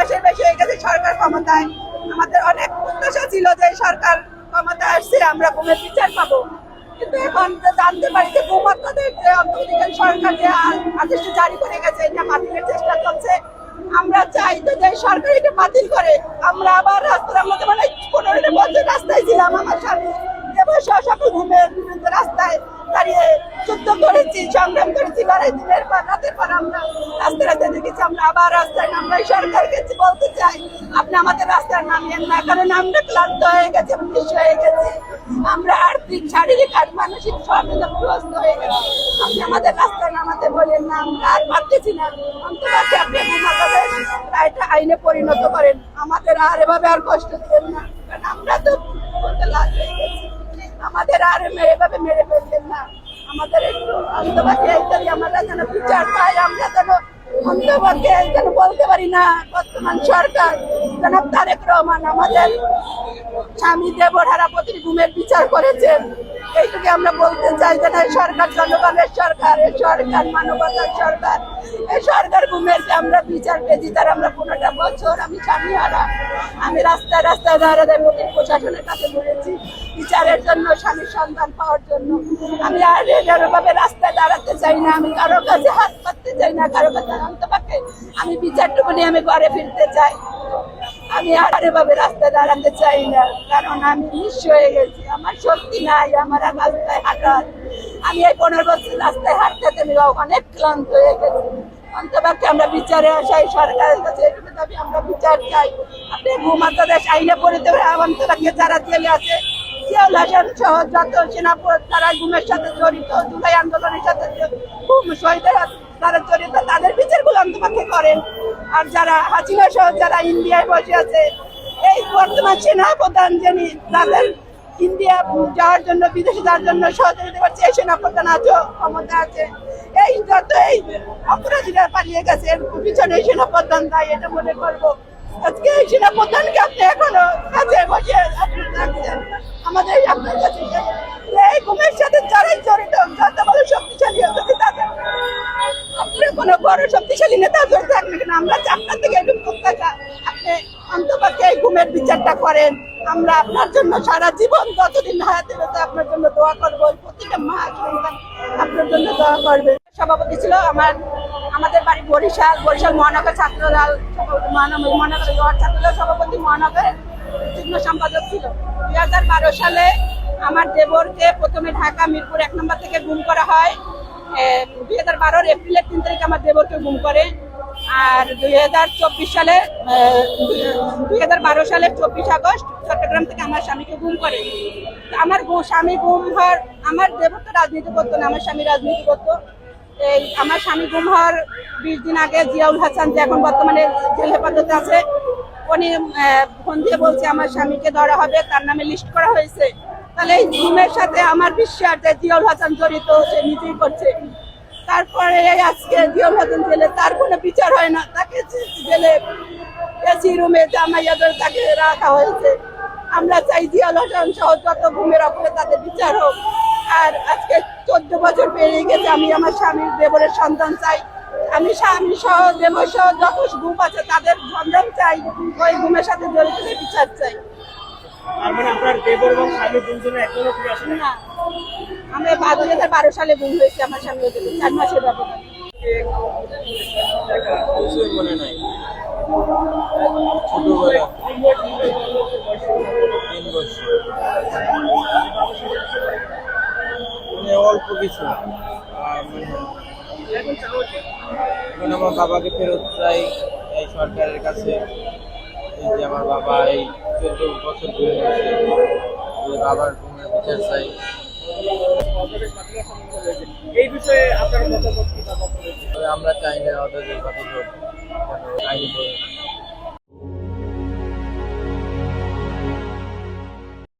মাসের বেশি হয়ে গেছে সরকার ক্ষমতায়। আমাদের অনেক প্রত্যাশা ছিল যে সরকার ক্ষমতায় আসছে আমরা গুমের বিচার পাবো, কিন্তু এখন জানতে পারি যে ভূমাত্মাদের যে অন্তর্বর্তীকালীন সরকার যে আদেশ জারি করে গেছে এটা বাতিলের চেষ্টা চলছে। আমরা চাই যে সরকার এটা বাতিল করে আমরা আবার রাস্তার মধ্যে মানে 15টা বছর রাস্তায় ছিলাম। আমার স্বামী সকল ঘুমের বিরুদ্ধে রাস্তায় দাঁড়িয়ে যুদ্ধ করেছি, সংগ্রাম করেছি, লড়াই দিনের পর রাতের পর আমরা রাস্তায় দেখেছি। আমরা আবার রাস্তায় নামলাই সরকারকে বলতে চাই আপনি আমাদের রাস্তায় নামিয়েন না, কারণ আমরা ক্লান্ত হয়ে গেছি, নিঃস্ব হয়ে গেছি, আমরা আর্থিক শারীরিক আর মানসিক সর্বগ্রস্ত হয়ে গেছি। আপনি আমাদের রাস্তায় নামাতে বলেন না, আমরা আর পারতেছি না। অন্তত আপনি এটা আইনে পরিণত করেন, আমাদের আর এভাবে আর কষ্ট দিবেন না, কারণ আমরা তো বলতে লাজ হয়ে গেছি। আমাদের আর এভাবে মেরে ফেলবেন না, আমাদের একটু অন্তবাকে আমরা যেন বিচার পাই, আমরা যেন অন্তবাকে যেন বলতে পারি না বর্তমান সরকার জনাব তারেক রহমান আমাদের স্বামী দেবরহারা পত্নী গুমের বিচার করেছেন। এইটুকু আমরা বলতে চাই যে সরকার জনগণের সরকার, এই সরকার মানবতার সরকার, এই সরকার গুমের আমরা বিচার পেয়েছি। তার আমরা 15টা বছর আমি স্বামী হারা, আমি রাস্তায় রাস্তায় দাঁড়ায় প্রশাসনের কাছে বলেছি বিচারের জন্য, স্বামীর সন্ধান পাওয়ার জন্য। আমি আর এভাবে রাস্তায় দাঁড়াতে চাই না, আমি কারো কাছে হাত পাততে চাই না, কারো কাছে অন্তপাকে আমি বিচারটুকু নিয়ে আমি ঘরে ফিরতে চাই। আমি আর এভাবে রাস্তায় দাঁড়াতে চাই না, কারণ আমি নিঃস্ব হয়ে গেছি, আমার শক্তি নাই আমার আর রাস্তায় হাঁটার। আমি এই 15 বছর রাস্তায় হাঁটতে আমি অনেক ক্লান্ত হয়ে গেছি। অন্তপক্ষে আমরা বিচারে আসাই সরকারের কাছে এটুকু দাবি, আমরা বিচার চাই। আপনি ভূমাত্মাদের আইনে পরিণত হয়ে অন্তপক্ষে যারা জেলে আছে, জিয়াউল হাসান সহ যত সেনাপতি তারা গুমের সাথে জড়িত, জুলাই আন্দোলনের সাথে শহীদের তারা জড়িত, তাদের বিচারগুলো অন্তপক্ষে করেন। আর যারা হাসিনা সহ যারা ইন্ডিয়ায় বসে আছে, এই বর্তমান সেনাপ্রধান যিনি তাদের ইন্ডিয়া যাওয়ার জন্য, বিদেশে যাওয়ার জন্য সহযোগিতা করছে, এই সেনাপ্রধান আজও ক্ষমতা আছে। এই যত এই অপরাধীরা পালিয়ে গেছে এর পিছনে এই সেনাপ্রধান দায়ী, এটা মনে করবো। আজকে এই সেনাপ্রধানকে আপনি এখনো কাছে বসে আপনি রাখছেন। আমাদের আপনার কাছে এই গুমের সাথে যারাই জড়িত, যত বড় শক্তিশালী যদি তাদের আপনার কোনো বড় শক্তিশালী নেতা জড়িত থাকবে কিনা, আমরা আপনার থেকে একটু প্রত্যাশা আপনি অন্তপক্ষে এই গুমের বিচারটা করেন। আমরা আপনার জন্য সারা জীবন যতদিন হায়াতে রয়েছে আপনার জন্য দোয়া করবো, প্রতিটা মা সন্তান আপনার জন্য দোয়া করবে। সভাপতি ছিল আমাদের বাড়ি বরিশাল মহানগর ছাত্রদল মহানগর ছাত্রদল সভাপতি, মহানগরের যুগ্ম সম্পাদক ছিল। 2012 সালে আমার দেবরকে প্রথমে ঢাকা মিরপুর 1 নম্বর থেকে গুম করা হয়। 2012 এপ্রিলের 3 তারিখে আমার দেবরকে গুম করে। আর 2012 সালের 24 আগস্ট চট্টগ্রাম থেকে আমার স্বামীকে গুম করে। আমার স্বামী গুম হওয়ার, আমার দেবর তো রাজনীতি করতো না, আমার স্বামী রাজনীতি করতো। এই আমার স্বামী গুম হওয়ার 20 দিন আগে জিয়াউল হাসান, যে এখন বর্তমানে জেল হেফাজতে আছে, উনি ফোন দিয়ে বলছে আমার স্বামীকে ধরা হবে, তার নামে লিস্ট করা হয়েছে। তাহলে এই গুমের সাথে আমার বিশ্বাস যে জিয়াউল হাসান জড়িত, সে নিজেই করছে। তারপরে আজকে জিয়াউল হাসান জেলে, তার কোনো বিচার হয় না, তাকে জেলে এসি রুমে জামাইয়া ধরে তাকে রাখা হয়েছে। আমরা চাই জিয়াউল হাসান সহ যত গুমের অপরাধে তাদের বিচার হোক। আর আজকে 14 বছর পেরিয়ে গেছে, আমি আমার স্বামীর দেবরের সন্তান চাই। আমি স্বামী সহ দেবর সহ যত গুম আছে তাদের সন্ধান চাই, ওই গুমের সাথে জড়িত বিচার চাই। আপনার দেবর এবং স্বামী দুজনে এখনো কি আসেন না? আমি 2012 সালে গুম হয়েছি, আমার স্বামী 4 মাসের ব্যবধান। মনে নাই, ছোটবেলা 3 বছর, মানে অল্প কিছু। এখন আমার বাবাকে ফেরত চাই এই সরকারের কাছে। এই যে আমার বাবা এই 14 বছর ধরে আছে, বাবার বিচার চাই। এই বিষয়ে আপনার মতামত কি? আমরা চাই না ওদের বাতিল হোক, আইনি